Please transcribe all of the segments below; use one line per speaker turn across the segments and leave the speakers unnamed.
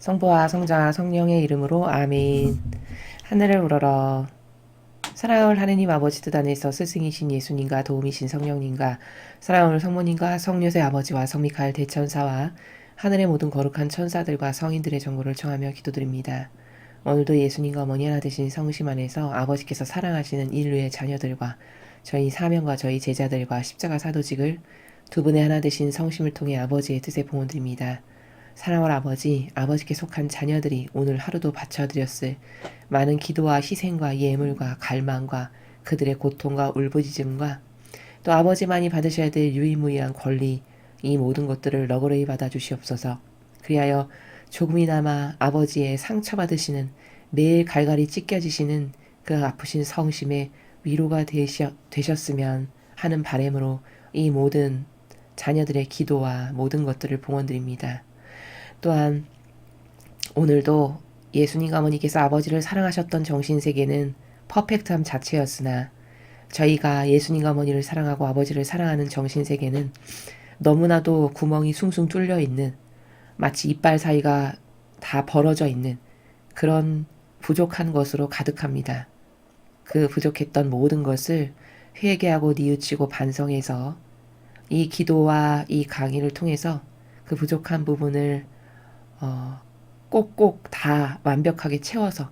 성부와 성자와 성령의 이름으로 아멘. 하늘을 우러러 사랑을 하느님 아버지 뜻 안에서 스승이신 예수님과 도움이신 성령님과 사랑하는 성모님과 성료세 아버지와 성미카엘 대천사와 하늘의 모든 거룩한 천사들과 성인들의 정보를 청하며 기도드립니다. 오늘도 예수님과 어머니 하나 되신 성심 안에서 아버지께서 사랑하시는 인류의 자녀들과 저희 사명과 저희 제자들과 십자가 사도직을 두 분의 하나 되신 성심을 통해 아버지의 뜻에 봉헌드립니다. 사랑할 아버지, 아버지께 속한 자녀들이 오늘 하루도 바쳐드렸을 많은 기도와 희생과 예물과 갈망과 그들의 고통과 울부짖음과 또 아버지만이 받으셔야 될 유일무이한 권리, 이 모든 것들을 너그러이 받아주시옵소서. 그리하여 조금이나마 아버지의 상처받으시는 매일 갈갈이 찢겨지시는 그 아프신 성심에 위로가 되셨으면 하는 바람으로 이 모든 자녀들의 기도와 모든 것들을 봉헌드립니다. 또한 오늘도 예수님과 어머니께서 아버지를 사랑하셨던 정신세계는 퍼펙트함 자체였으나 저희가 예수님과 어머니를 사랑하고 아버지를 사랑하는 정신세계는 너무나도 구멍이 숭숭 뚫려 있는 마치 이빨 사이가 다 벌어져 있는 그런 부족한 것으로 가득합니다. 그 부족했던 모든 것을 회개하고 뉘우치고 반성해서 이 기도와 이 강의를 통해서 그 부족한 부분을 꼭꼭 다 완벽하게 채워서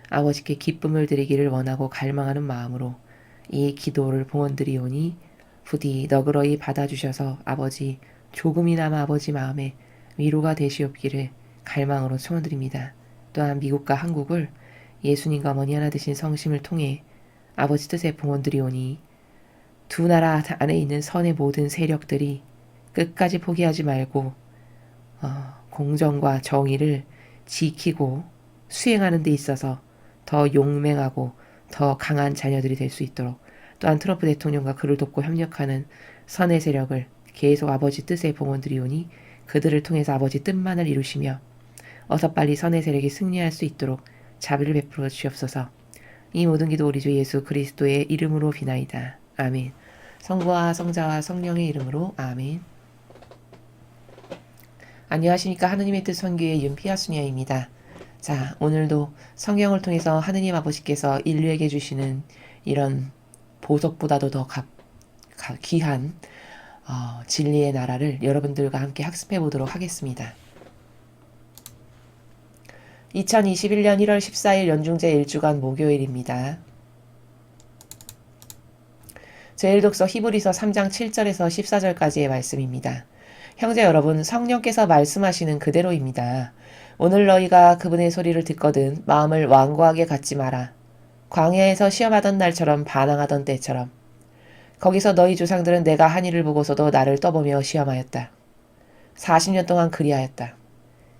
아버지께 기쁨을 드리기를 원하고 갈망하는 마음으로 이 기도를 봉헌드리오니 부디 너그러이 받아주셔서 아버지 조금이나마 아버지 마음에 위로가 되시옵기를 갈망으로 소원드립니다. 또한 미국과 한국을 예수님과 어머니 하나 되신 성심을 통해 아버지 뜻에 봉헌드리오니 두 나라 안에 있는 선의 모든 세력들이 끝까지 포기하지 말고 공정과 정의를 지키고 수행하는 데 있어서 더 용맹하고 더 강한 자녀들이 될 수 있도록 또한 트럼프 대통령과 그를 돕고 협력하는 선의 세력을 계속 아버지 뜻에 봉헌드리오니 그들을 통해서 아버지 뜻만을 이루시며 어서 빨리 선의 세력이 승리할 수 있도록 자비를 베풀어 주시옵소서. 이 모든 기도 우리 주 예수 그리스도의 이름으로 비나이다. 아멘. 성부와 성자와 성령의 이름으로 아멘. 안녕하십니까. 하느님의 뜻 선교의 윤피아수녀입니다. 자, 오늘도 성경을 통해서 하느님 아버지께서 인류에게 주시는 이런 보석보다도 더 귀한 진리의 나라를 여러분들과 함께 학습해 보도록 하겠습니다. 2021년 1월 14일 연중제 1주간 목요일입니다. 제1독서 히브리서 3장 7절에서 14절까지의 말씀입니다. 형제 여러분, 성령께서 말씀하시는 그대로입니다. 오늘 너희가 그분의 소리를 듣거든 마음을 완고하게 갖지 마라. 광야에서 시험하던 날처럼 반항하던 때처럼. 거기서 너희 조상들은 내가 한 일을 보고서도 나를 떠보며 시험하였다. 40년 동안 그리하였다.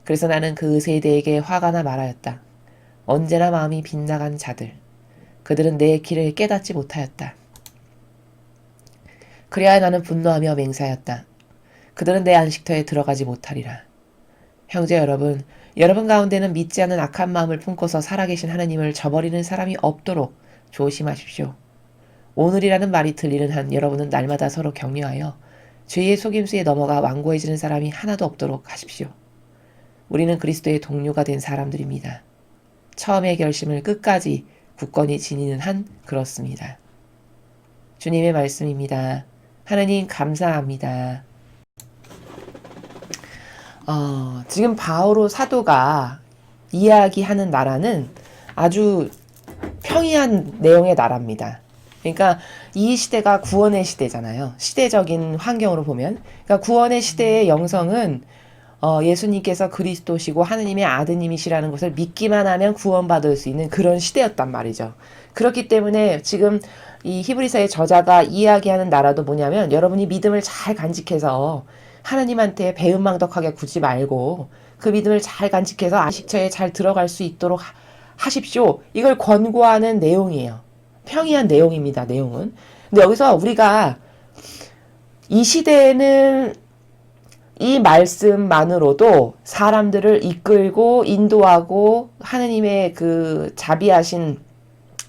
그래서 나는 그 세대에게 화가 나 말하였다. 언제나 마음이 빗나간 자들. 그들은 내 길을 깨닫지 못하였다. 그리하여 나는 분노하며 맹세하였다. 그들은 내 안식터에 들어가지 못하리라. 형제 여러분, 여러분 가운데는 믿지 않는 악한 마음을 품고서 살아계신 하나님을 저버리는 사람이 없도록 조심하십시오. 오늘이라는 말이 들리는 한 여러분은 날마다 서로 격려하여 죄의 속임수에 넘어가 완고해지는 사람이 하나도 없도록 하십시오. 우리는 그리스도의 동료가 된 사람들입니다. 처음의 결심을 끝까지 굳건히 지니는 한 그렇습니다. 주님의 말씀입니다. 하나님 감사합니다. 지금 바오로 사도가 이야기하는 나라는 아주 평이한 내용의 나라입니다. 그러니까 이 시대가 구원의 시대잖아요. 시대적인 환경으로 보면. 그러니까 구원의 시대의 영성은 예수님께서 그리스도시고 하느님의 아드님이시라는 것을 믿기만 하면 구원받을 수 있는 그런 시대였단 말이죠. 그렇기 때문에 지금 이 히브리서의 저자가 이야기하는 나라도 뭐냐면 여러분이 믿음을 잘 간직해서 하나님한테 배은망덕하게 굳지 말고 그 믿음을 잘 간직해서 안식처에 잘 들어갈 수 있도록 하십시오. 이걸 권고하는 내용이에요. 평이한 내용입니다. 내용은. 근데 여기서 우리가 이 시대에는 이 말씀만으로도 사람들을 이끌고 인도하고 하느님의 그 자비하신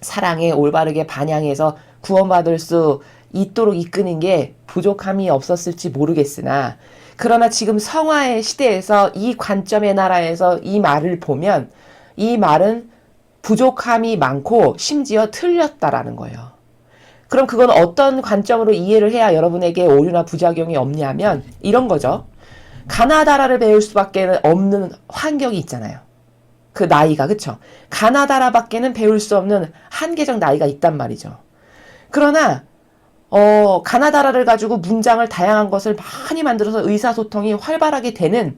사랑에 올바르게 반영해서 구원받을 수 있도록 이끄는 게 부족함이 없었을지 모르겠으나 그러나 지금 성화의 시대에서 이 관점의 나라에서 이 말을 보면 이 말은 부족함이 많고 심지어 틀렸다라는 거예요. 그럼 그건 어떤 관점으로 이해를 해야 여러분에게 오류나 부작용이 없냐면 이런 거죠. 가나다라를 배울 수밖에 없는 환경이 있잖아요. 그 나이가, 그쵸? 가나다라밖에는 배울 수 없는 한계적 나이가 있단 말이죠. 그러나 가나다라를 가지고 문장을 다양한 것을 많이 만들어서 의사소통이 활발하게 되는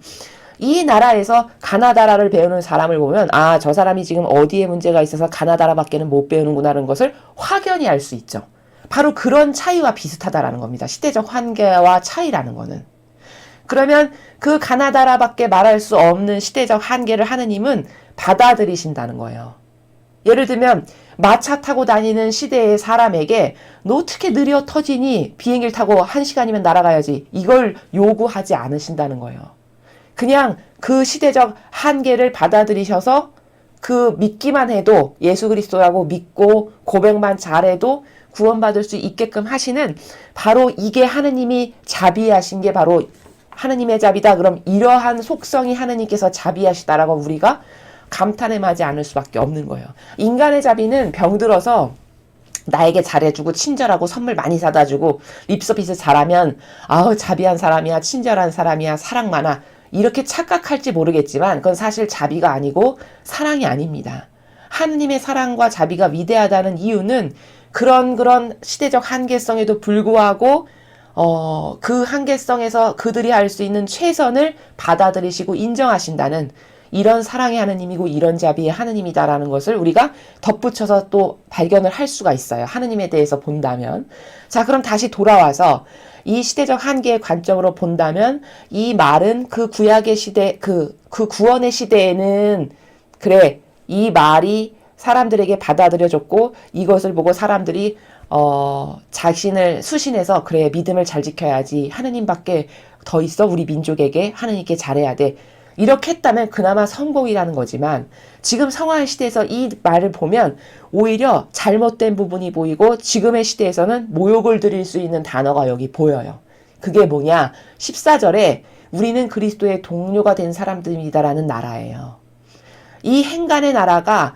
이 나라에서 가나다라를 배우는 사람을 보면 아, 저 사람이 지금 어디에 문제가 있어서 가나다라밖에는 못 배우는구나라는 것을 확연히 알 수 있죠. 바로 그런 차이와 비슷하다라는 겁니다. 시대적 한계와 차이라는 거는. 그러면 그 가나다라밖에 말할 수 없는 시대적 한계를 하느님은 받아들이신다는 거예요. 예를 들면 마차 타고 다니는 시대의 사람에게 너 어떻게 느려 터지니? 비행기를 타고 1시간이면 날아가야지. 이걸 요구하지 않으신다는 거예요. 그냥 그 시대적 한계를 받아들이셔서 그 믿기만 해도 예수 그리스도라고 믿고 고백만 잘해도 구원받을 수 있게끔 하시는 바로 이게 하느님이 자비하신 게 바로 하느님의 자비다. 그럼 이러한 속성이 하느님께서 자비하시다라고 우리가 감탄해하지 않을 수밖에 없는 거예요. 인간의 자비는 병들어서 나에게 잘해주고 친절하고 선물 많이 사다 주고 립서비스 잘하면 아우 자비한 사람이야, 친절한 사람이야, 사랑 많아 이렇게 착각할지 모르겠지만 그건 사실 자비가 아니고 사랑이 아닙니다. 하느님의 사랑과 자비가 위대하다는 이유는 그런 시대적 한계성에도 불구하고 그 한계성에서 그들이 할 수 있는 최선을 받아들이시고 인정하신다는 이런 사랑의 하느님이고 이런 자비의 하느님이다라는 것을 우리가 덧붙여서 또 발견을 할 수가 있어요. 하느님에 대해서 본다면. 자, 그럼 다시 돌아와서 이 시대적 한계의 관점으로 본다면 이 말은 그 구약의 시대, 그 구원의 시대에는 그래, 이 말이 사람들에게 받아들여졌고 이것을 보고 사람들이 자신을 수신해서 그래 믿음을 잘 지켜야지 하느님밖에 더 있어 우리 민족에게 하느님께 잘해야 돼 이렇게 했다면 그나마 성공이라는 거지만 지금 성화의 시대에서 이 말을 보면 오히려 잘못된 부분이 보이고 지금의 시대에서는 모욕을 드릴 수 있는 단어가 여기 보여요. 그게 뭐냐? 14절에 우리는 그리스도의 동료가 된 사람들이다라는 나라예요. 이 행간의 나라가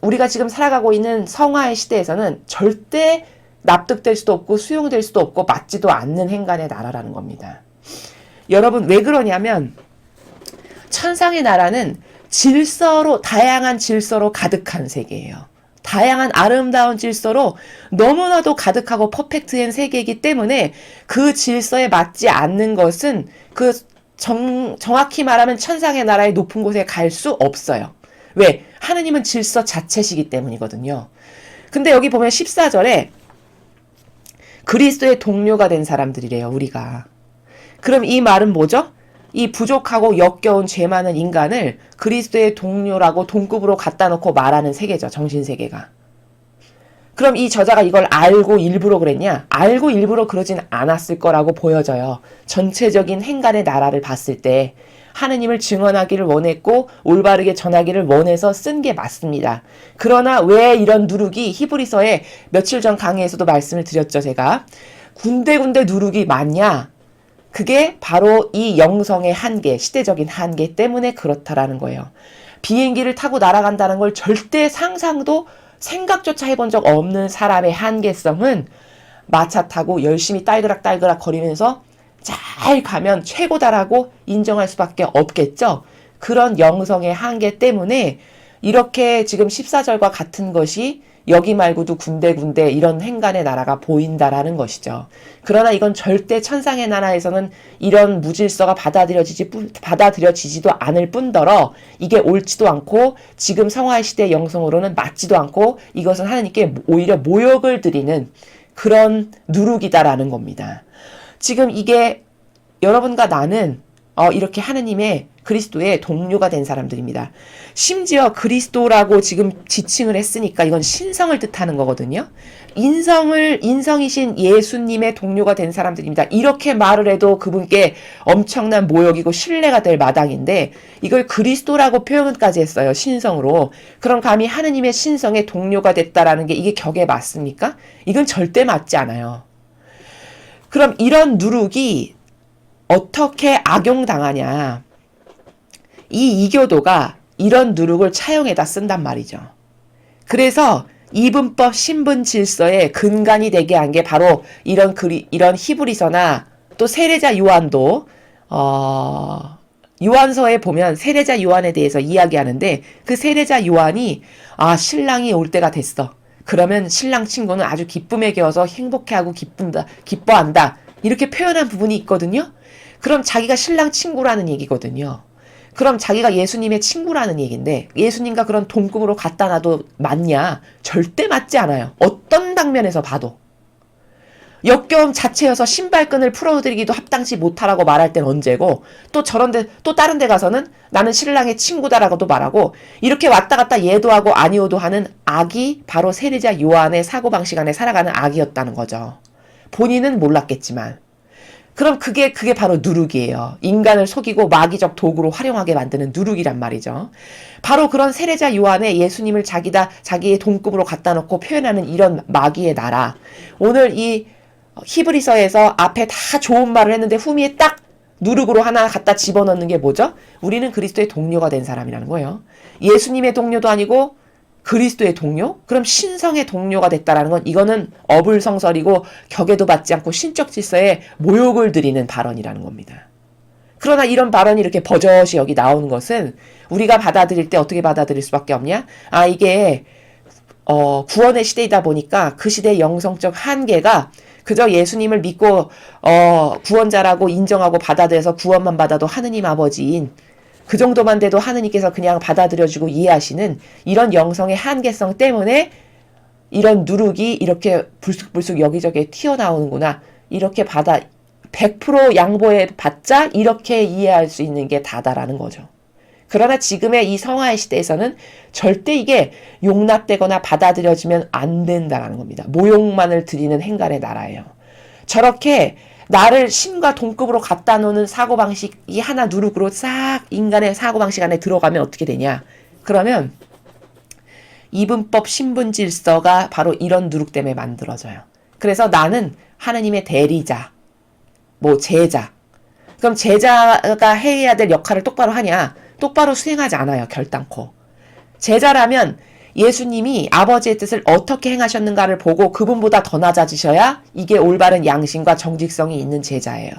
우리가 지금 살아가고 있는 성화의 시대에서는 절대 납득될 수도 없고 수용될 수도 없고 맞지도 않는 행간의 나라라는 겁니다. 여러분 왜 그러냐면 천상의 나라는 다양한 질서로 가득한 세계예요. 다양한 아름다운 질서로 너무나도 가득하고 퍼펙트한 세계이기 때문에 그 질서에 맞지 않는 것은 정확히 말하면 천상의 나라의 높은 곳에 갈 수 없어요. 왜? 하느님은 질서 자체시기 때문이거든요. 근데 여기 보면 14절에 그리스도의 동료가 된 사람들이래요, 우리가. 그럼 이 말은 뭐죠? 이 부족하고 역겨운 죄 많은 인간을 그리스도의 동료라고 동급으로 갖다 놓고 말하는 세계죠, 정신세계가. 그럼 이 저자가 이걸 알고 일부러 그랬냐? 알고 일부러 그러진 않았을 거라고 보여져요. 전체적인 행간의 나라를 봤을 때 하느님을 증언하기를 원했고 올바르게 전하기를 원해서 쓴 게 맞습니다. 그러나 왜 이런 누룩이 히브리서에 며칠 전 강의에서도 말씀을 드렸죠, 제가. 군데군데 누룩이 많냐? 그게 바로 이 영성의 한계, 시대적인 한계 때문에 그렇다라는 거예요. 비행기를 타고 날아간다는 걸 절대 상상도 생각조차 해본 적 없는 사람의 한계성은 마차 타고 열심히 딸그락 거리면서 잘 가면 최고다라고 인정할 수밖에 없겠죠. 그런 영성의 한계 때문에 이렇게 지금 14절과 같은 것이 여기 말고도 군데군데 이런 행간의 나라가 보인다라는 것이죠. 그러나 이건 절대 천상의 나라에서는 이런 무질서가 받아들여지지도 않을 뿐더러 이게 옳지도 않고 지금 성화의 시대의 영성으로는 맞지도 않고 이것은 하나님께 오히려 모욕을 드리는 그런 누룩이다라는 겁니다. 지금 이게 여러분과 나는 이렇게 하느님의 그리스도의 동료가 된 사람들입니다. 심지어 그리스도라고 지금 지칭을 했으니까 이건 신성을 뜻하는 거거든요. 인성이신 예수님의 동료가 된 사람들입니다. 이렇게 말을 해도 그분께 엄청난 모욕이고 신뢰가 될 마당인데 이걸 그리스도라고 표현까지 했어요. 신성으로. 그럼 감히 하느님의 신성의 동료가 됐다라는 게 이게 격에 맞습니까? 이건 절대 맞지 않아요. 그럼 이런 누룩이 어떻게 악용당하냐. 이 이교도가 이런 누룩을 차용해다 쓴단 말이죠. 그래서 이분법 신분 질서의 근간이 되게 한 게 바로 이런 히브리서나 또 세례자 요한도 요한서에 보면 세례자 요한에 대해서 이야기하는데 그 세례자 요한이 신랑이 올 때가 됐어. 그러면 신랑 친구는 아주 기쁨에 겨워서 행복해하고 기뻐한다. 이렇게 표현한 부분이 있거든요. 그럼 자기가 신랑 친구라는 얘기거든요. 그럼 자기가 예수님의 친구라는 얘기인데 예수님과 그런 동급으로 갖다 놔도 맞냐? 절대 맞지 않아요. 어떤 당면에서 봐도. 역겨움 자체여서 신발끈을 풀어드리기도 합당치 못하라고 말할 땐 언제고 또 또 다른 데 가서는 나는 신랑의 친구다라고도 말하고 이렇게 왔다 갔다 예도 하고 아니오도 하는 악이 바로 세례자 요한의 사고방식 안에 살아가는 악이었다는 거죠. 본인은 몰랐겠지만. 그럼 그게 바로 누룩이에요. 인간을 속이고 마귀적 도구로 활용하게 만드는 누룩이란 말이죠. 바로 그런 세례자 요한의 예수님을 자기의 동급으로 갖다 놓고 표현하는 이런 마귀의 나라. 오늘 이 히브리서에서 앞에 다 좋은 말을 했는데 후미에 딱 누룩으로 하나 갖다 집어넣는 게 뭐죠? 우리는 그리스도의 동료가 된 사람이라는 거예요. 예수님의 동료도 아니고 그리스도의 동료? 그럼 신성의 동료가 됐다라는 건 이거는 어불성설이고 격에도 받지 않고 신적 질서에 모욕을 드리는 발언이라는 겁니다. 그러나 이런 발언이 이렇게 버젓이 여기 나오는 것은 우리가 받아들일 때 어떻게 받아들일 수밖에 없냐? 이게 구원의 시대이다 보니까 그 시대의 영성적 한계가 그저 예수님을 믿고 구원자라고 인정하고 받아들여서 구원만 받아도 하느님 아버지인 그 정도만 돼도 하느님께서 그냥 받아들여주고 이해하시는 이런 영성의 한계성 때문에 이런 누룩이 이렇게 불쑥불쑥 여기저기에 튀어나오는구나. 이렇게 100% 양보해 받자 이렇게 이해할 수 있는 게 다다라는 거죠. 그러나 지금의 이 성화의 시대에서는 절대 이게 용납되거나 받아들여지면 안 된다라는 겁니다. 모욕만을 드리는 행간의 나라예요. 저렇게 나를 신과 동급으로 갖다 놓는 사고방식이 하나 누룩으로 싹 인간의 사고방식 안에 들어가면 어떻게 되냐. 그러면 이분법 신분질서가 바로 이런 누룩 때문에 만들어져요. 그래서 나는 하느님의 대리자, 제자. 그럼 제자가 해야 될 역할을 똑바로 하냐? 똑바로 수행하지 않아요. 결단코. 제자라면 예수님이 아버지의 뜻을 어떻게 행하셨는가를 보고 그분보다 더 낮아지셔야 이게 올바른 양심과 정직성이 있는 제자예요.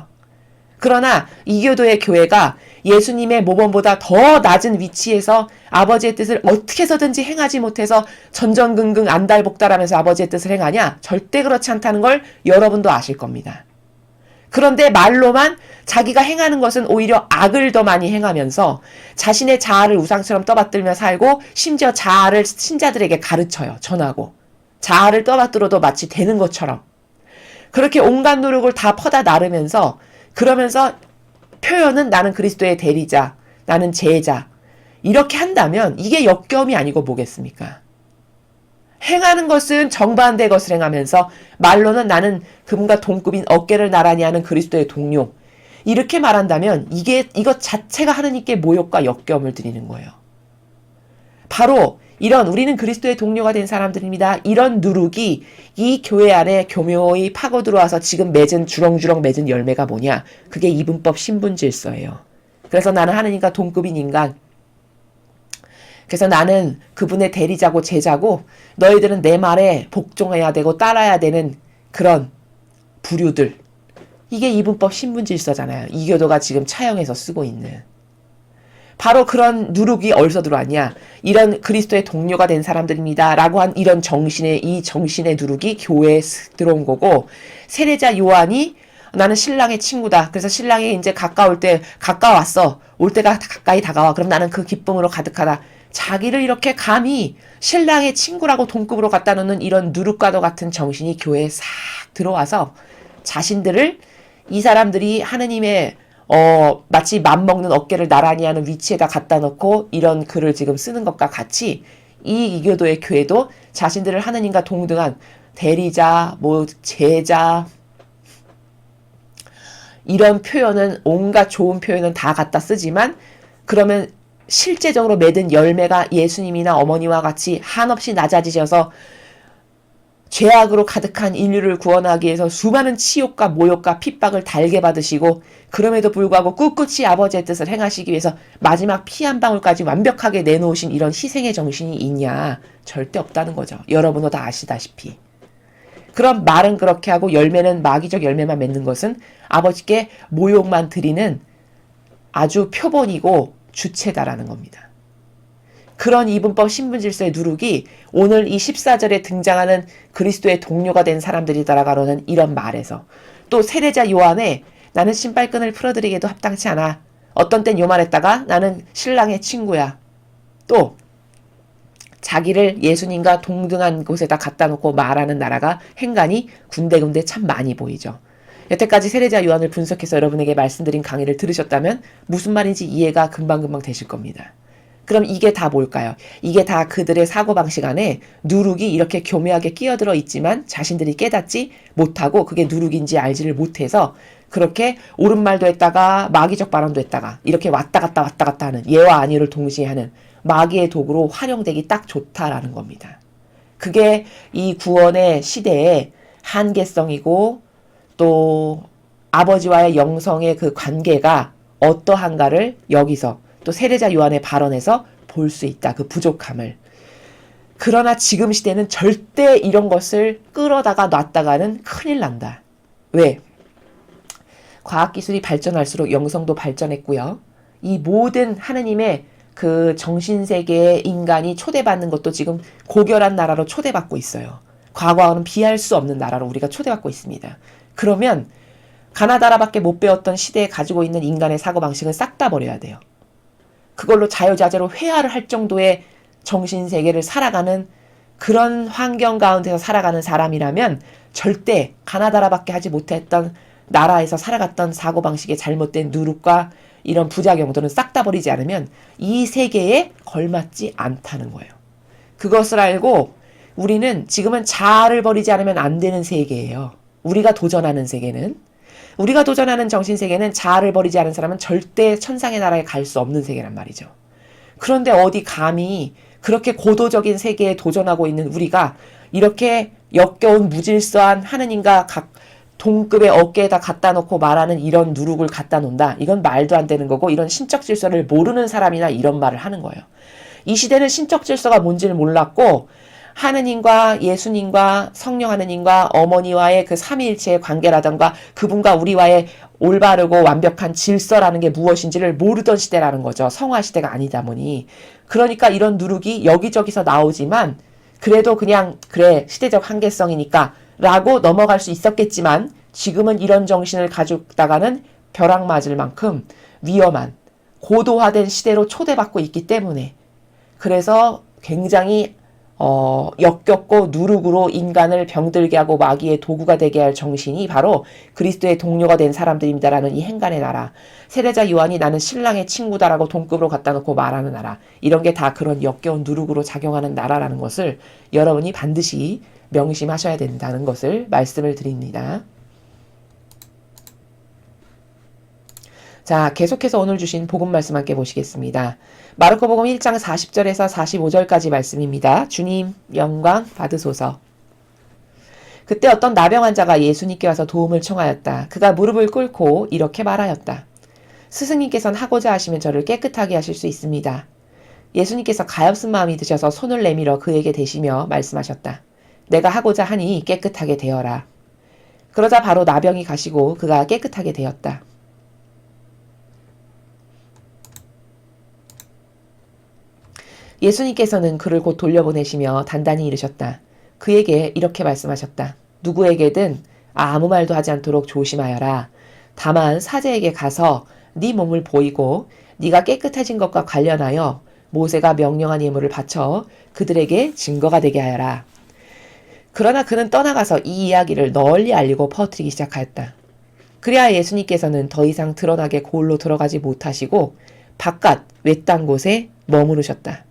그러나 이교도의 교회가 예수님의 모범보다 더 낮은 위치에서 아버지의 뜻을 어떻게 해서든지 행하지 못해서 전전긍긍 안달복달하면서 아버지의 뜻을 행하냐? 절대 그렇지 않다는 걸 여러분도 아실 겁니다. 그런데 말로만 자기가 행하는 것은 오히려 악을 더 많이 행하면서 자신의 자아를 우상처럼 떠받들며 살고 심지어 자아를 신자들에게 가르쳐요. 전하고. 자아를 떠받들어도 마치 되는 것처럼. 그렇게 온갖 노력을 다 퍼다 나르면서 그러면서 표현은 나는 그리스도의 대리자, 나는 제자. 이렇게 한다면 이게 역겨움이 아니고 뭐겠습니까? 행하는 것은 정반대의 것을 행하면서 말로는 나는 그분과 동급인 어깨를 나란히 하는 그리스도의 동료. 이렇게 말한다면 이것 자체가 하느님께 모욕과 역겨움을 드리는 거예요. 바로 이런 우리는 그리스도의 동료가 된 사람들입니다. 이런 누룩이 이 교회 안에 교묘히 파고 들어와서 지금 주렁주렁 맺은 열매가 뭐냐? 그게 이분법 신분 질서예요. 그래서 나는 하느님과 동급인 인간. 그래서 나는 그분의 대리자고 제자고 너희들은 내 말에 복종해야 되고 따라야 되는 그런 부류들. 이게 이분법 신분질서잖아요. 이교도가 지금 차용해서 쓰고 있는. 바로 그런 누룩이 어디서 들어왔냐. 이런 그리스도의 동료가 된 사람들입니다. 라고 한 이런 이 정신의 누룩이 교회에 들어온 거고 세례자 요한이 나는 신랑의 친구다. 그래서 신랑이 이제 가까웠어. 올 때가 가까이 다가와. 그럼 나는 그 기쁨으로 가득하다. 자기를 이렇게 감히 신랑의 친구라고 동급으로 갖다 놓는 이런 누룩과도 같은 정신이 교회에 싹 들어와서 자신들을 이 사람들이 하느님의 마치 맘먹는 어깨를 나란히 하는 위치에다 갖다 놓고 이런 글을 지금 쓰는 것과 같이 이 이교도의 교회도 자신들을 하느님과 동등한 대리자, 제자 이런 표현은 온갖 좋은 표현은 다 갖다 쓰지만 그러면 실제적으로 맺은 열매가 예수님이나 어머니와 같이 한없이 낮아지셔서 죄악으로 가득한 인류를 구원하기 위해서 수많은 치욕과 모욕과 핍박을 달게 받으시고 그럼에도 불구하고 꿋꿋이 아버지의 뜻을 행하시기 위해서 마지막 피 한 방울까지 완벽하게 내놓으신 이런 희생의 정신이 있냐? 절대 없다는 거죠. 여러분도 다 아시다시피. 그럼 말은 그렇게 하고 열매는 마귀적 열매만 맺는 것은 아버지께 모욕만 드리는 아주 표본이고 주체다라는 겁니다. 그런 이분법 신분질서의 누룩이 오늘 이 14절에 등장하는 그리스도의 동료가 된 사람들이다라고는 이런 말에서 또 세례자 요한의 나는 신발끈을 풀어드리기에도 합당치 않아. 어떤 땐 요만했다가 나는 신랑의 친구야. 또 자기를 예수님과 동등한 곳에다 갖다 놓고 말하는 나라가 행간이 군데군데 참 많이 보이죠. 여태까지 세례자 요한을 분석해서 여러분에게 말씀드린 강의를 들으셨다면 무슨 말인지 이해가 금방금방 되실 겁니다. 그럼 이게 다 뭘까요? 이게 다 그들의 사고방식 안에 누룩이 이렇게 교묘하게 끼어들어 있지만 자신들이 깨닫지 못하고 그게 누룩인지 알지를 못해서 그렇게 옳은 말도 했다가 마귀적 발언도 했다가 이렇게 왔다 갔다 하는 예와 아니를 동시에 하는 마귀의 도구로 활용되기 딱 좋다라는 겁니다. 그게 이 구원의 시대의 한계성이고 또 아버지와의 영성의 그 관계가 어떠한가를 여기서 또 세례자 요한의 발언에서 볼 수 있다. 그 부족함을. 그러나 지금 시대는 절대 이런 것을 끌어다가 놨다가는 큰일 난다. 왜? 과학기술이 발전할수록 영성도 발전했고요. 이 모든 하느님의 그 정신세계의 인간이 초대받는 것도 지금 고결한 나라로 초대받고 있어요. 과거와는 비할 수 없는 나라로 우리가 초대받고 있습니다. 그러면 가나다라밖에 못 배웠던 시대에 가지고 있는 인간의 사고방식은 싹 다 버려야 돼요. 그걸로 자유자재로 회화를 할 정도의 정신세계를 살아가는 그런 환경 가운데서 살아가는 사람이라면 절대 가나다라밖에 하지 못했던 나라에서 살아갔던 사고방식의 잘못된 누룩과 이런 부작용들은 싹 다 버리지 않으면 이 세계에 걸맞지 않다는 거예요. 그것을 알고 우리는 지금은 자아를 버리지 않으면 안 되는 세계예요. 우리가 도전하는 세계는. 우리가 도전하는 정신세계는 자아를 버리지 않은 사람은 절대 천상의 나라에 갈 수 없는 세계란 말이죠. 그런데 어디 감히 그렇게 고도적인 세계에 도전하고 있는 우리가 이렇게 역겨운 무질서한 하느님과 각 동급의 어깨에다 갖다 놓고 말하는 이런 누룩을 갖다 놓는다. 이건 말도 안 되는 거고 이런 신적 질서를 모르는 사람이나 이런 말을 하는 거예요. 이 시대는 신적 질서가 뭔지를 몰랐고 하느님과 예수님과 성령 하느님과 어머니와의 그 삼위일체의 관계라던가 그분과 우리와의 올바르고 완벽한 질서라는 게 무엇인지를 모르던 시대라는 거죠. 성화 시대가 아니다 보니. 그러니까 이런 누룩이 여기저기서 나오지만 그래도 그냥 그래 시대적 한계성이니까 라고 넘어갈 수 있었겠지만 지금은 이런 정신을 가지고 있다가는 벼락 맞을 만큼 위험한 고도화된 시대로 초대받고 있기 때문에 그래서 굉장히 역겹고 누룩으로 인간을 병들게 하고 마귀의 도구가 되게 할 정신이 바로 그리스도의 동료가 된 사람들입니다라는 이 행간의 나라. 세례자 요한이 나는 신랑의 친구다라고 동급으로 갖다 놓고 말하는 나라. 이런 게 다 그런 역겨운 누룩으로 작용하는 나라라는 것을 여러분이 반드시 명심하셔야 된다는 것을 말씀을 드립니다. 자, 계속해서 오늘 주신 복음 말씀 함께 보시겠습니다. 마르코 복음 1장 40절에서 45절까지 말씀입니다. 주님 영광 받으소서. 그때 어떤 나병 환자가 예수님께 와서 도움을 청하였다. 그가 무릎을 꿇고 이렇게 말하였다. 스승님께서는 하고자 하시면 저를 깨끗하게 하실 수 있습니다. 예수님께서 가엾은 마음이 드셔서 손을 내밀어 그에게 대시며 말씀하셨다. 내가 하고자 하니 깨끗하게 되어라. 그러자 바로 나병이 가시고 그가 깨끗하게 되었다. 예수님께서는 그를 곧 돌려보내시며 단단히 이르셨다. 그에게 이렇게 말씀하셨다. 누구에게든 아무 말도 하지 않도록 조심하여라. 다만 사제에게 가서 네 몸을 보이고 네가 깨끗해진 것과 관련하여 모세가 명령한 예물을 바쳐 그들에게 증거가 되게 하여라. 그러나 그는 떠나가서 이 이야기를 널리 알리고 퍼뜨리기 시작하였다. 그래야 예수님께서는 더 이상 드러나게 고을로 들어가지 못하시고 바깥 외딴 곳에 머무르셨다.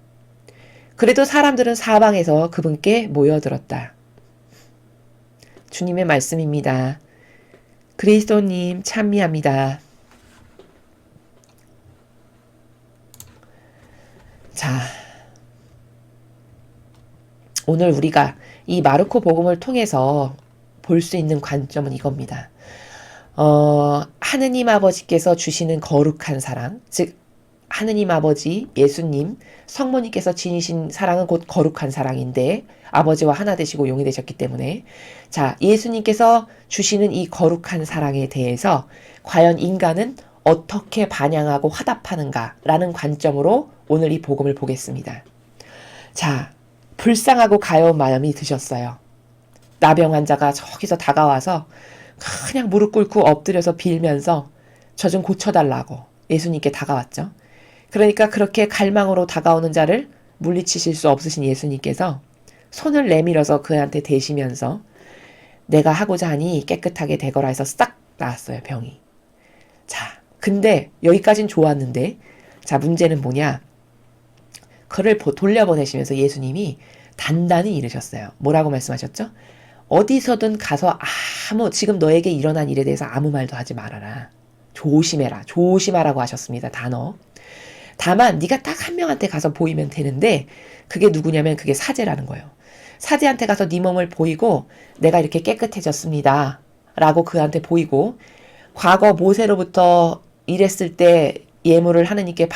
그래도 사람들은 사방에서 그분께 모여들었다. 주님의 말씀입니다. 그리스도님 찬미합니다. 자, 오늘 우리가 이 마르코 복음을 통해서 볼 수 있는 관점은 이겁니다. 하느님 아버지께서 주시는 거룩한 사랑, 즉 하느님 아버지, 예수님, 성모님께서 지니신 사랑은 곧 거룩한 사랑인데 아버지와 하나 되시고 용이 되셨기 때문에 자, 예수님께서 주시는 이 거룩한 사랑에 대해서 과연 인간은 어떻게 반영하고 화답하는가라는 관점으로 오늘 이 복음을 보겠습니다. 자, 불쌍하고 가여운 마음이 드셨어요. 나병 환자가 저기서 다가와서 그냥 무릎 꿇고 엎드려서 빌면서 저 좀 고쳐달라고 예수님께 다가왔죠. 그러니까 그렇게 갈망으로 다가오는 자를 물리치실 수 없으신 예수님께서 손을 내밀어서 그한테 대시면서 내가 하고자 하니 깨끗하게 되거라 해서 싹 나았어요, 병이. 자, 근데 여기까진 좋았는데 자, 문제는 뭐냐? 그를 돌려보내시면서 예수님이 단단히 이르셨어요. 뭐라고 말씀하셨죠? 어디서든 가서 지금 너에게 일어난 일에 대해서 아무 말도 하지 말아라. 조심해라. 조심하라고 하셨습니다. 단어. 다만 네가 딱 한 명한테 가서 보이면 되는데 그게 누구냐면 그게 사제라는 거예요. 사제한테 가서 네 몸을 보이고 내가 이렇게 깨끗해졌습니다. 라고 그한테 보이고 과거 모세로부터 이랬을 때 예물을 하느님께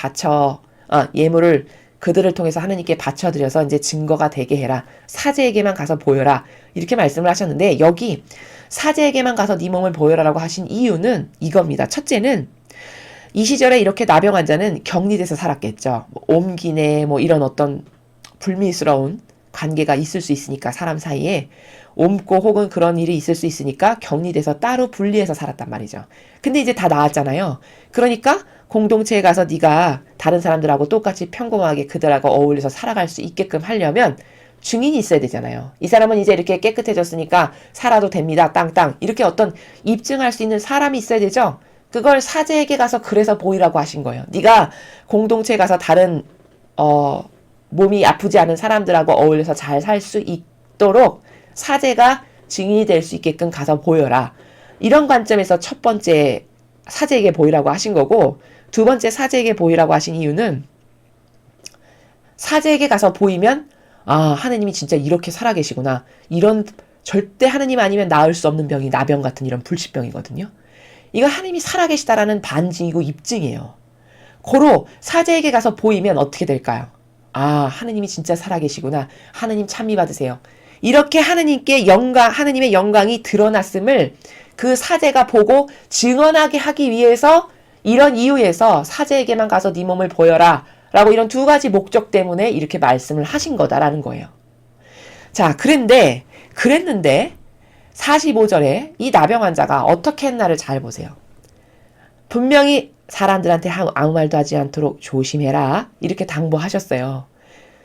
예물을 그들을 통해서 하느님께 바쳐드려서 이제 증거가 되게 해라. 사제에게만 가서 보여라. 이렇게 말씀을 하셨는데 여기 사제에게만 가서 네 몸을 보여라라고 하신 이유는 이겁니다. 첫째는 이 시절에 이렇게 나병 환자는 격리돼서 살았겠죠. 옮기네 이런 어떤 불미스러운 관계가 있을 수 있으니까 사람 사이에 옮고 혹은 그런 일이 있을 수 있으니까 격리돼서 따로 분리해서 살았단 말이죠. 근데 이제 다 나았잖아요. 그러니까 공동체에 가서 네가 다른 사람들하고 똑같이 평범하게 그들하고 어울려서 살아갈 수 있게끔 하려면 증인이 있어야 되잖아요. 이 사람은 이제 이렇게 깨끗해졌으니까 살아도 됩니다. 땅땅. 이렇게 어떤 입증할 수 있는 사람이 있어야 되죠. 그걸 사제에게 가서 그래서 보이라고 하신 거예요. 네가 공동체에 가서 다른 몸이 아프지 않은 사람들하고 어울려서 잘 살 수 있도록 사제가 증인이 될 수 있게끔 가서 보여라. 이런 관점에서 첫 번째 사제에게 보이라고 하신 거고 두 번째 사제에게 보이라고 하신 이유는 사제에게 가서 보이면 하느님이 진짜 이렇게 살아계시구나. 이런 절대 하느님 아니면 나을 수 없는 병이 나병 같은 이런 불치병이거든요. 이거 하느님이 살아계시다라는 반증이고 입증이에요. 고로 사제에게 가서 보이면 어떻게 될까요? 하느님이 진짜 살아계시구나. 하느님 찬미 받으세요. 이렇게 하느님의 영광이 드러났음을 그 사제가 보고 증언하게 하기 위해서 이런 이유에서 사제에게만 가서 네 몸을 보여라 라고 이런 두 가지 목적 때문에 이렇게 말씀을 하신 거다라는 거예요. 자, 그랬는데 45절에 이 나병 환자가 어떻게 했나를 잘 보세요. 분명히 사람들한테 아무 말도 하지 않도록 조심해라 이렇게 당부하셨어요.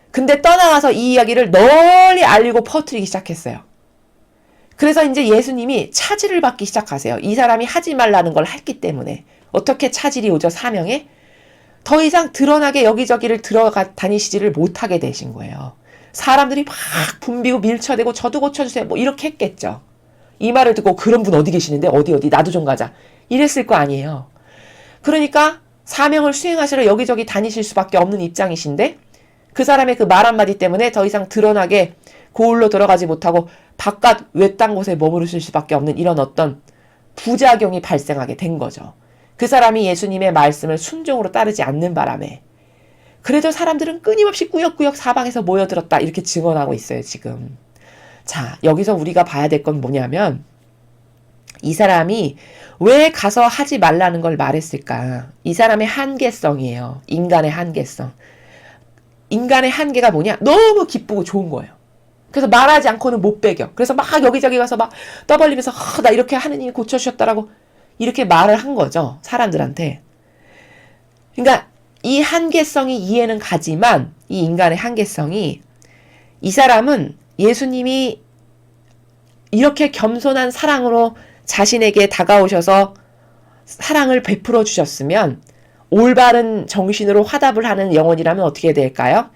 근데 떠나가서 이 이야기를 널리 알리고 퍼뜨리기 시작했어요. 그래서 이제 예수님이 차질을 받기 시작하세요. 이 사람이 하지 말라는 걸 했기 때문에. 어떻게 차질이 오죠? 사명에? 더 이상 드러나게 여기저기를 다니시지를 못하게 되신 거예요. 사람들이 막 붐비고 밀쳐대고 저도 고쳐주세요. 이렇게 했겠죠. 이 말을 듣고 그런 분 어디 계시는데 어디 나도 좀 가자. 이랬을 거 아니에요. 그러니까 사명을 수행하시러 여기저기 다니실 수밖에 없는 입장이신데 그 사람의 그 말 한마디 때문에 더 이상 드러나게 고을로 들어가지 못하고 바깥 외딴 곳에 머무르실 수밖에 없는 이런 어떤 부작용이 발생하게 된 거죠. 그 사람이 예수님의 말씀을 순종으로 따르지 않는 바람에. 그래도 사람들은 끊임없이 꾸역꾸역 사방에서 모여들었다 이렇게 증언하고 있어요, 지금. 자, 여기서 우리가 봐야 될 건 뭐냐면 이 사람이 왜 가서 하지 말라는 걸 말했을까? 이 사람의 한계성이에요. 인간의 한계성. 인간의 한계가 뭐냐? 너무 기쁘고 좋은 거예요. 그래서 말하지 않고는 못 배겨. 그래서 막 여기저기 가서 막 떠벌리면서 나 이렇게 하느님이 고쳐주셨다라고 이렇게 말을 한 거죠. 사람들한테. 그러니까 이 한계성이 이해는 가지만 이 인간의 한계성이 이 사람은 예수님이 이렇게 겸손한 사랑으로 자신에게 다가오셔서 사랑을 베풀어 주셨으면 올바른 정신으로 화답을 하는 영혼이라면 어떻게 될까요?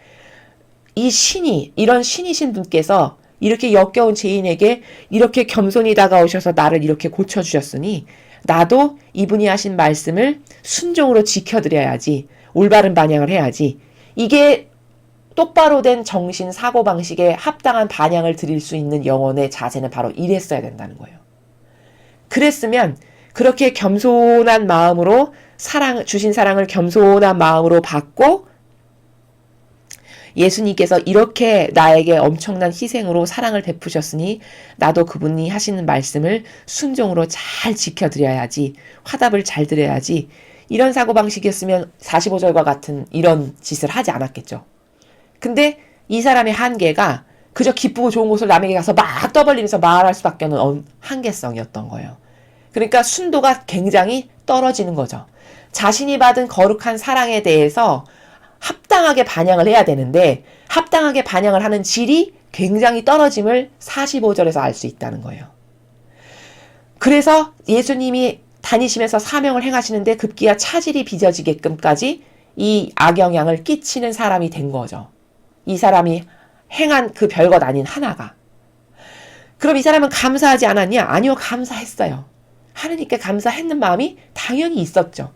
이런 신이신 분께서 이렇게 역겨운 죄인에게 이렇게 겸손히 다가오셔서 나를 이렇게 고쳐주셨으니 나도 이분이 하신 말씀을 순종으로 지켜드려야지. 올바른 반영을 해야지. 이게 똑바로 된 정신 사고방식에 합당한 반향을 드릴 수 있는 영혼의 자세는 바로 이랬어야 된다는 거예요. 그랬으면 그렇게 겸손한 마음으로 주신 사랑을 겸손한 마음으로 받고 예수님께서 이렇게 나에게 엄청난 희생으로 사랑을 베푸셨으니 나도 그분이 하시는 말씀을 순종으로 잘 지켜드려야지, 화답을 잘 드려야지, 이런 사고방식이었으면 45절과 같은 이런 짓을 하지 않았겠죠. 근데 이 사람의 한계가 그저 기쁘고 좋은 곳을 남에게 가서 막 떠벌리면서 말할 수밖에 없는 한계성이었던 거예요. 그러니까 순도가 굉장히 떨어지는 거죠. 자신이 받은 거룩한 사랑에 대해서 합당하게 반향을 해야 되는데 합당하게 반향을 하는 질이 굉장히 떨어짐을 45절에서 알 수 있다는 거예요. 그래서 예수님이 다니시면서 사명을 행하시는데 급기야 차질이 빚어지게끔까지 이 악영향을 끼치는 사람이 된 거죠. 이 사람이 행한 그 별것 아닌 하나가. 그럼 이 사람은 감사하지 않았냐? 아니요, 감사했어요. 하느님께 감사했는 마음이 당연히 있었죠.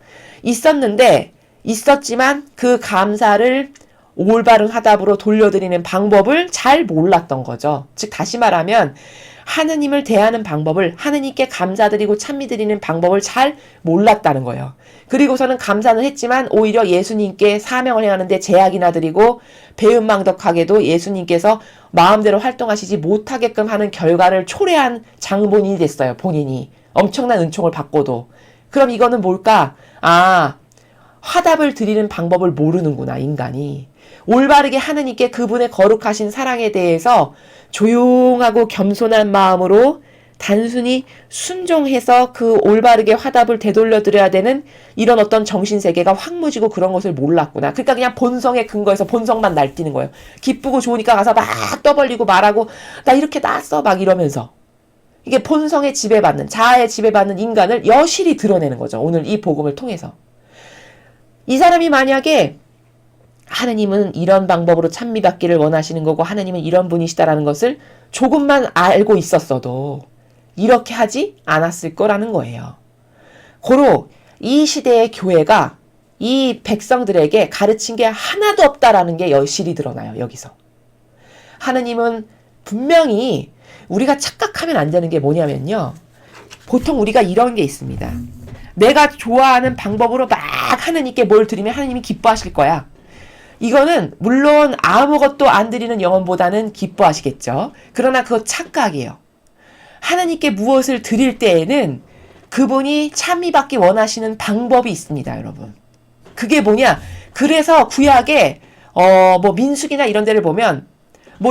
있었지만 그 감사를 올바른 화답으로 돌려드리는 방법을 잘 몰랐던 거죠. 즉 다시 말하면 하느님을 대하는 방법을, 하느님께 감사드리고 찬미드리는 방법을 잘 몰랐다는 거예요. 그리고서는 감사는 했지만 오히려 예수님께 사명을 행하는데 제약이나 드리고 배은망덕하게도 예수님께서 마음대로 활동하시지 못하게끔 하는 결과를 초래한 장본인이 됐어요. 본인이. 엄청난 은총을 받고도. 그럼 이거는 뭘까? 화답을 드리는 방법을 모르는구나, 인간이. 올바르게 하느님께 그분의 거룩하신 사랑에 대해서 조용하고 겸손한 마음으로 단순히 순종해서 그 올바르게 화답을 되돌려 드려야 되는 이런 어떤 정신세계가 황무지고 그런 것을 몰랐구나. 그러니까 그냥 본성에 근거해서 본성만 날뛰는 거예요. 기쁘고 좋으니까 가서 막 떠벌리고 말하고 나 이렇게 났어 막 이러면서. 이게 본성에 지배받는, 자아에 지배받는 인간을 여실히 드러내는 거죠. 오늘 이 복음을 통해서. 이 사람이 만약에 하느님은 이런 방법으로 찬미받기를 원하시는 거고 하느님은 이런 분이시다라는 것을 조금만 알고 있었어도 이렇게 하지 않았을 거라는 거예요. 고로 이 시대의 교회가 이 백성들에게 가르친 게 하나도 없다라는 게 여실히 드러나요. 여기서. 하느님은 분명히 우리가 착각하면 안 되는 게 뭐냐면요. 보통 우리가 이런 게 있습니다. 내가 좋아하는 방법으로 막 하느님께 뭘 드리면 하느님이 기뻐하실 거야. 이거는 물론 아무것도 안 드리는 영혼보다는 기뻐하시겠죠. 그러나 그거 착각이에요. 하느님께 무엇을 드릴 때에는 그분이 찬미받기 원하시는 방법이 있습니다, 여러분. 그게 뭐냐? 그래서 구약에 민수기나 이런 데를 보면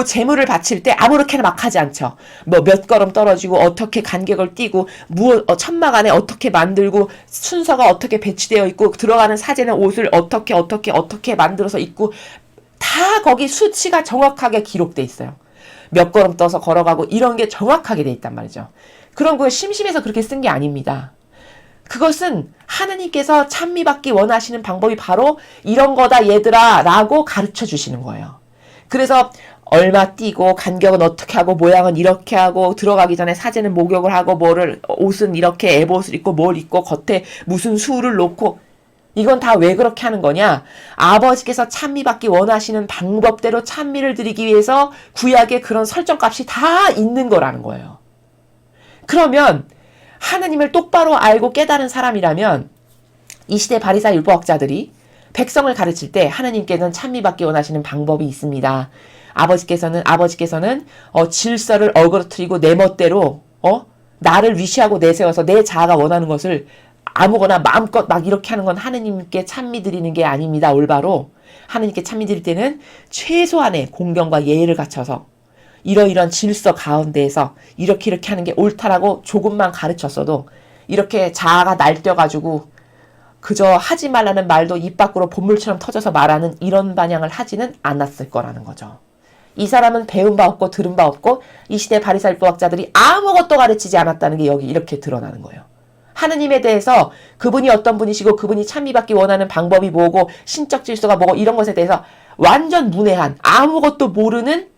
재물을 바칠 때 아무렇게나 막 하지 않죠. 몇 걸음 떨어지고 어떻게 간격을 띄고 천막 안에 어떻게 만들고 순서가 어떻게 배치되어 있고 들어가는 사제는 옷을 어떻게 만들어서 입고 다 거기 수치가 정확하게 기록돼 있어요. 몇 걸음 떠서 걸어가고 이런 게 정확하게 돼 있단 말이죠. 그런 거 심심해서 그렇게 쓴 게 아닙니다. 그것은 하느님께서 찬미받기 원하시는 방법이 바로 이런 거다 얘들아 라고 가르쳐 주시는 거예요. 그래서 얼마 뛰고 간격은 어떻게 하고 모양은 이렇게 하고 들어가기 전에 사제는 목욕을 하고 옷은 이렇게 에봇을 입고 뭘 입고 겉에 무슨 수를 놓고 이건 다 왜 그렇게 하는 거냐? 아버지께서 찬미받기 원하시는 방법대로 찬미를 드리기 위해서 구약에 그런 설정값이 다 있는 거라는 거예요. 그러면 하느님을 똑바로 알고 깨달은 사람이라면 이 시대 바리사 율법학자들이 백성을 가르칠 때 하느님께서는 찬미받기 원하시는 방법이 있습니다. 아버지께서는 질서를 어그러뜨리고 내 멋대로 나를 위시하고 내세워서 내 자아가 원하는 것을 아무거나 마음껏 막 이렇게 하는 건 하느님께 찬미 드리는 게 아닙니다. 올바로 하느님께 찬미 드릴 때는 최소한의 공경과 예의를 갖춰서 이러이러한 질서 가운데에서 이렇게 하는 게 옳다라고 조금만 가르쳤어도 이렇게 자아가 날뛰어가지고 그저 하지 말라는 말도 입 밖으로 본물처럼 터져서 말하는 이런 반향을 하지는 않았을 거라는 거죠. 이 사람은 배운 바 없고 들은 바 없고 이 시대 바리사 율법학자들이 아무것도 가르치지 않았다는 게 여기 이렇게 드러나는 거예요. 하느님에 대해서 그분이 어떤 분이시고 그분이 찬미받기 원하는 방법이 뭐고 신적 질서가 뭐고 이런 것에 대해서 완전 문외한 아무것도 모르는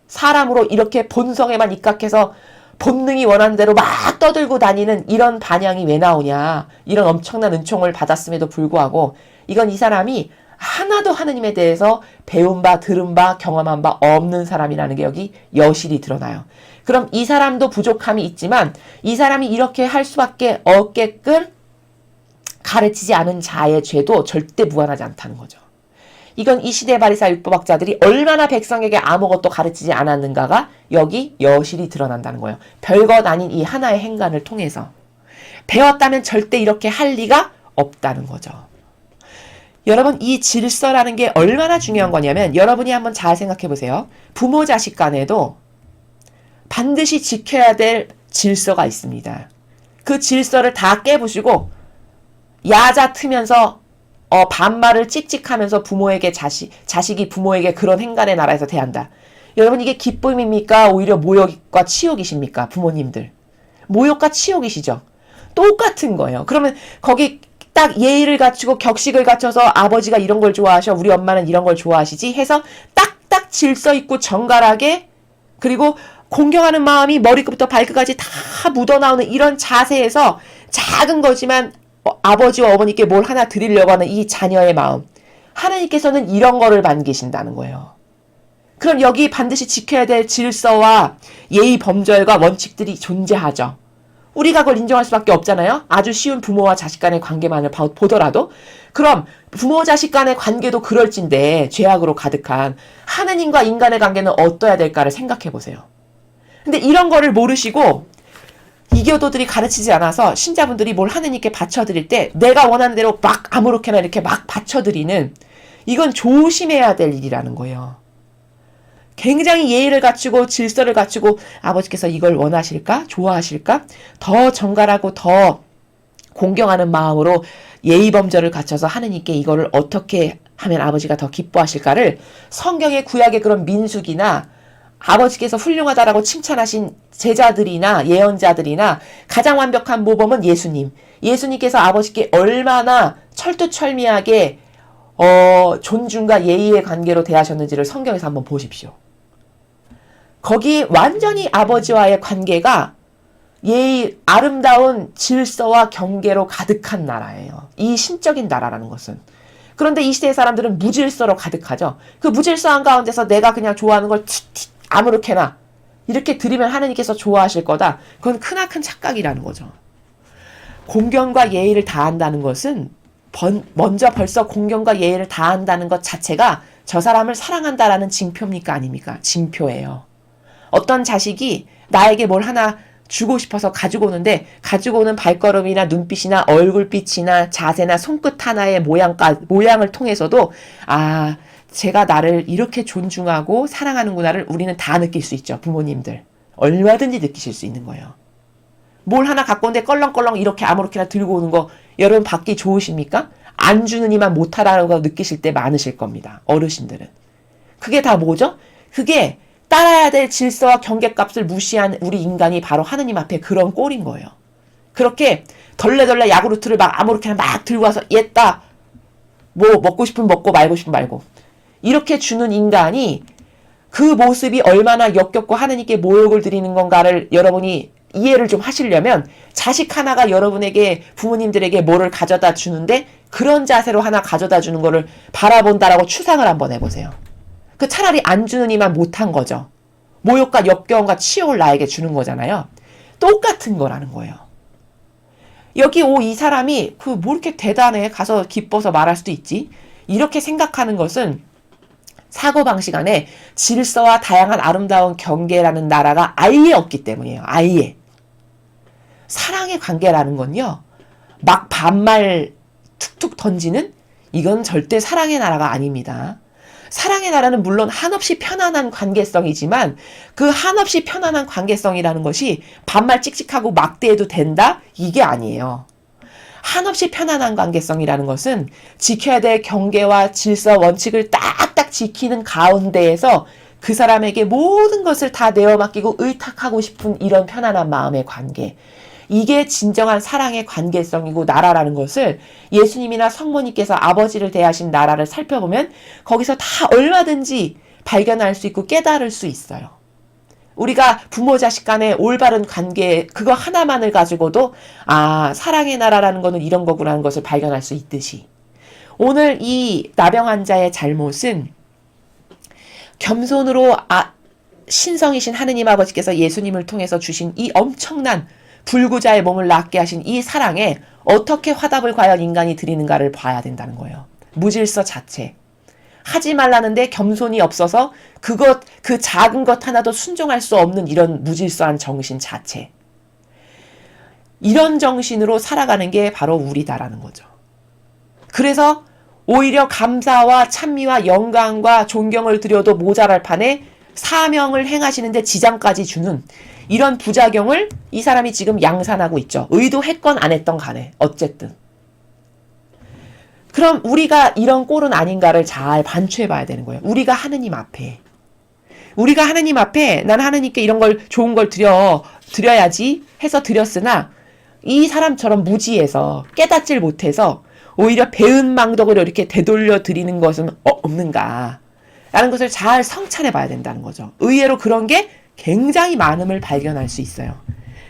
사람으로 이렇게 본성에만 입각해서 본능이 원하는 대로 막 떠들고 다니는 이런 반향이 왜 나오냐. 이런 엄청난 은총을 받았음에도 불구하고 이건 이 사람이 하나도 하느님에 대해서 배운 바, 들은 바, 경험한 바 없는 사람이라는 게 여기 여실히 드러나요. 그럼 이 사람도 부족함이 있지만 이 사람이 이렇게 할 수밖에 없게끔 가르치지 않은 자의 죄도 절대 무한하지 않다는 거죠. 이건 이 시대 바리사 율법학자들이 얼마나 백성에게 아무것도 가르치지 않았는가가 여기 여실히 드러난다는 거예요. 별것 아닌 이 하나의 행간을 통해서. 배웠다면 절대 이렇게 할 리가 없다는 거죠. 여러분, 이 질서라는 게 얼마나 중요한 거냐면 여러분이 한번 잘 생각해 보세요. 부모 자식 간에도 반드시 지켜야 될 질서가 있습니다. 그 질서를 다 깨부시고 야자 트면서 반말을 찍찍하면서 부모에게 자식이 부모에게 그런 행간의 나라에서 대한다. 여러분, 이게 기쁨입니까? 오히려 모욕과 치욕이십니까? 부모님들. 모욕과 치욕이시죠? 똑같은 거예요. 그러면 거기 딱 예의를 갖추고 격식을 갖춰서 아버지가 이런 걸 좋아하셔, 우리 엄마는 이런 걸 좋아하시지 해서 딱딱 질서 있고 정갈하게, 그리고 공경하는 마음이 머리끝부터 발끝까지 다 묻어나오는 이런 자세에서 작은 거지만 아버지와 어머니께 뭘 하나 드리려고 하는 이 자녀의 마음, 하나님께서는 이런 거를 반기신다는 거예요. 그럼 여기 반드시 지켜야 될 질서와 예의 범절과 원칙들이 존재하죠. 우리가 그걸 인정할 수밖에 없잖아요. 아주 쉬운 부모와 자식 간의 관계만을 보더라도. 그럼 부모 자식 간의 관계도 그럴진데 죄악으로 가득한 하느님과 인간의 관계는 어떠해야 될까를 생각해 보세요. 근데 이런 거를 모르시고 이교도들이 가르치지 않아서 신자분들이 뭘 하느님께 바쳐드릴 때 내가 원하는 대로 막 아무렇게나 이렇게 막 바쳐드리는, 이건 조심해야 될 일이라는 거예요. 굉장히 예의를 갖추고 질서를 갖추고 아버지께서 이걸 원하실까? 좋아하실까? 더 정갈하고 더 공경하는 마음으로 예의 범절을 갖춰서 하느님께 이거를 어떻게 하면 아버지가 더 기뻐하실까를 성경의 구약의 그런 민수기나 아버지께서 훌륭하다라고 칭찬하신 제자들이나 예언자들이나 가장 완벽한 모범은 예수님께서 아버지께 얼마나 철두철미하게 존중과 예의의 관계로 대하셨는지를 성경에서 한번 보십시오. 거기 완전히 아버지와의 관계가 예의, 아름다운 질서와 경계로 가득한 나라예요. 이 신적인 나라라는 것은. 그런데 이 시대의 사람들은 무질서로 가득하죠. 그 무질서한 가운데서 내가 그냥 좋아하는 걸 아무렇게나 이렇게 드리면 하느님께서 좋아하실 거다. 그건 크나큰 착각이라는 거죠. 공경과 예의를 다한다는 것은 먼저 벌써 공경과 예의를 다한다는 것 자체가 저 사람을 사랑한다라는 징표입니까? 아닙니까? 징표예요. 어떤 자식이 나에게 뭘 하나 주고 싶어서 가지고 오는데 가지고 오는 발걸음이나 눈빛이나 얼굴빛이나 자세나 손끝 하나의 모양을 통해서도 제가 나를 이렇게 존중하고 사랑하는구나를 우리는 다 느낄 수 있죠. 부모님들. 얼마든지 느끼실 수 있는 거예요. 뭘 하나 갖고 오는데 껄렁껄렁 이렇게 아무렇게나 들고 오는 거 여러분 받기 좋으십니까? 안 주는 이만 못하라는 거 느끼실 때 많으실 겁니다. 어르신들은. 그게 다 뭐죠? 그게 따라야 될 질서와 경계값을 무시한 우리 인간이 바로 하느님 앞에 그런 꼴인 거예요. 그렇게 덜레덜레 야구르트를 막 아무렇게나 막 들고 와서 얘다 뭐 먹고 싶으면 먹고 말고 싶으면 말고 이렇게 주는 인간이 그 모습이 얼마나 역겹고 하느님께 모욕을 드리는 건가를 여러분이 이해를 좀 하시려면 자식 하나가 여러분에게 부모님들에게 뭐를 가져다 주는데 그런 자세로 하나 가져다 주는 거를 바라본다라고 추상을 한번 해보세요. 그 차라리 안 주는 이만 못한 거죠. 모욕과 역겨움과 치욕을 나에게 주는 거잖아요. 똑같은 거라는 거예요. 여기 이 사람이 뭐 이렇게 대단해 가서 기뻐서 말할 수도 있지. 이렇게 생각하는 것은 사고방식 안에 질서와 다양한 아름다운 경계라는 나라가 아예 없기 때문이에요. 아예. 사랑의 관계라는 건요. 막 반말 툭툭 던지는 이건 절대 사랑의 나라가 아닙니다. 사랑의 나라는 물론 한없이 편안한 관계성이지만 그 한없이 편안한 관계성이라는 것이 반말 찍찍하고 막대해도 된다? 이게 아니에요. 한없이 편안한 관계성이라는 것은 지켜야 될 경계와 질서, 원칙을 딱딱 지키는 가운데에서 그 사람에게 모든 것을 다 내어 맡기고 의탁하고 싶은 이런 편안한 마음의 관계. 이게 진정한 사랑의 관계성이고 나라라는 것을 예수님이나 성모님께서 아버지를 대하신 나라를 살펴보면 거기서 다 얼마든지 발견할 수 있고 깨달을 수 있어요. 우리가 부모 자식 간의 올바른 관계 그거 하나만을 가지고도 사랑의 나라라는 거는 이런 거구나라는 것을 발견할 수 있듯이 오늘 이 나병 환자의 잘못은 겸손으로 신성이신 하느님 아버지께서 예수님을 통해서 주신 이 엄청난 불구자의 몸을 낫게 하신 이 사랑에 어떻게 화답을 과연 인간이 드리는가를 봐야 된다는 거예요. 무질서 자체. 하지 말라는데 겸손이 없어서 그 작은 것 하나도 순종할 수 없는 이런 무질서한 정신 자체. 이런 정신으로 살아가는 게 바로 우리다라는 거죠. 그래서 오히려 감사와 찬미와 영광과 존경을 드려도 모자랄 판에 사명을 행하시는데 지장까지 주는 이런 부작용을 이 사람이 지금 양산하고 있죠. 의도했건 안 했던 간에 어쨌든. 그럼 우리가 이런 꼴은 아닌가를 잘 반추해 봐야 되는 거예요. 우리가 하느님 앞에 난 하느님께 이런 걸 좋은 걸 드려야지 해서 드렸으나 이 사람처럼 무지해서 깨닫질 못해서 오히려 배은망덕으로 이렇게 되돌려 드리는 것은 없는가 라는 것을 잘 성찰해 봐야 된다는 거죠. 의외로 그런 게 굉장히 많음을 발견할 수 있어요.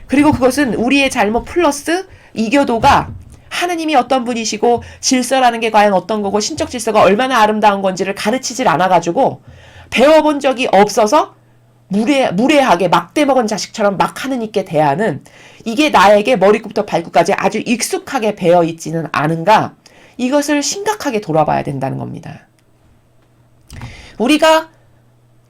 그리고 그것은 우리의 잘못 플러스 이교도가 하느님이 어떤 분이시고 질서라는 게 과연 어떤 거고 신적 질서가 얼마나 아름다운 건지를 가르치질 않아가지고 배워본 적이 없어서 무례하게 막대먹은 자식처럼 막 하느님께 대하는 이게 나에게 머리끝부터 발끝까지 아주 익숙하게 배어 있지는 않은가 이것을 심각하게 돌아봐야 된다는 겁니다. 우리가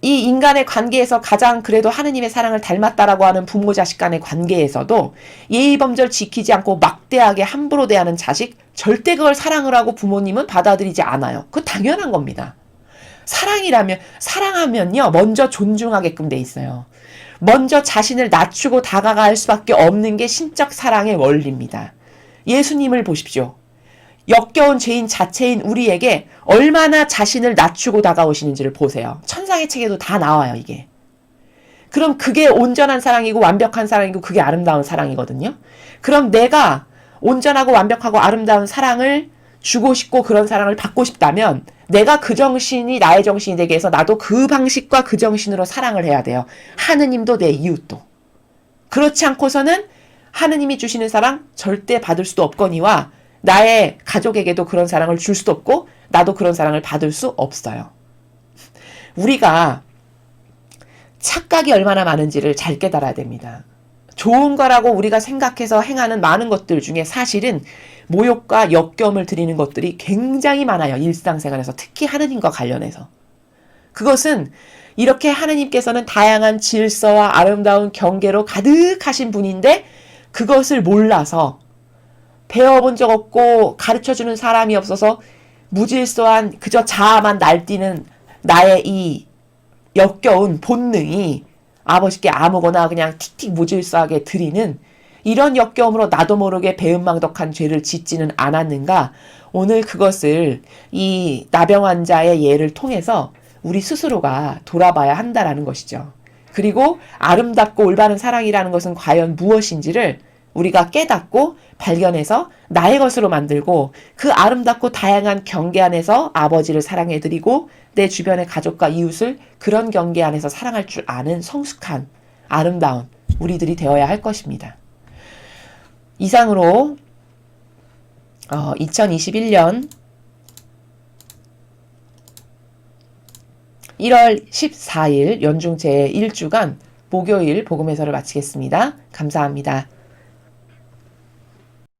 이 인간의 관계에서 가장 그래도 하느님의 사랑을 닮았다라고 하는 부모 자식 간의 관계에서도 예의범절 지키지 않고 막대하게 함부로 대하는 자식 절대 그걸 사랑을 하고 부모님은 받아들이지 않아요. 그거 당연한 겁니다. 사랑하면요 먼저 존중하게끔 돼 있어요. 먼저 자신을 낮추고 다가갈 수밖에 없는 게 신적 사랑의 원리입니다. 예수님을 보십시오. 역겨운 죄인 자체인 우리에게 얼마나 자신을 낮추고 다가오시는지를 보세요. 천상의 책에도 다 나와요, 이게. 그럼 그게 온전한 사랑이고 완벽한 사랑이고 그게 아름다운 사랑이거든요. 그럼 내가 온전하고 완벽하고 아름다운 사랑을 주고 싶고 그런 사랑을 받고 싶다면 내가 그 정신이 나의 정신이 되게 해서 나도 그 방식과 그 정신으로 사랑을 해야 돼요. 하느님도 내 이웃도. 그렇지 않고서는 하느님이 주시는 사랑 절대 받을 수도 없거니와 나의 가족에게도 그런 사랑을 줄 수도 없고 나도 그런 사랑을 받을 수 없어요. 우리가 착각이 얼마나 많은지를 잘 깨달아야 됩니다. 좋은 거라고 우리가 생각해서 행하는 많은 것들 중에 사실은 모욕과 역겨움을 드리는 것들이 굉장히 많아요. 일상생활에서 특히 하느님과 관련해서. 그것은 이렇게 하느님께서는 다양한 질서와 아름다운 경계로 가득하신 분인데 그것을 몰라서 배워본 적 없고 가르쳐주는 사람이 없어서 무질서한 그저 자아만 날뛰는 나의 이 역겨운 본능이 아버지께 아무거나 그냥 틱틱 무질서하게 드리는 이런 역겨움으로 나도 모르게 배은망덕한 죄를 짓지는 않았는가. 오늘 그것을 이 나병 환자의 예를 통해서 우리 스스로가 돌아봐야 한다라는 것이죠. 그리고 아름답고 올바른 사랑이라는 것은 과연 무엇인지를 우리가 깨닫고 발견해서 나의 것으로 만들고 그 아름답고 다양한 경계 안에서 아버지를 사랑해드리고 내 주변의 가족과 이웃을 그런 경계 안에서 사랑할 줄 아는 성숙한 아름다운 우리들이 되어야 할 것입니다. 이상으로 2021년 1월 14일 연중 제1주간 목요일 복음 해설을 마치겠습니다. 감사합니다.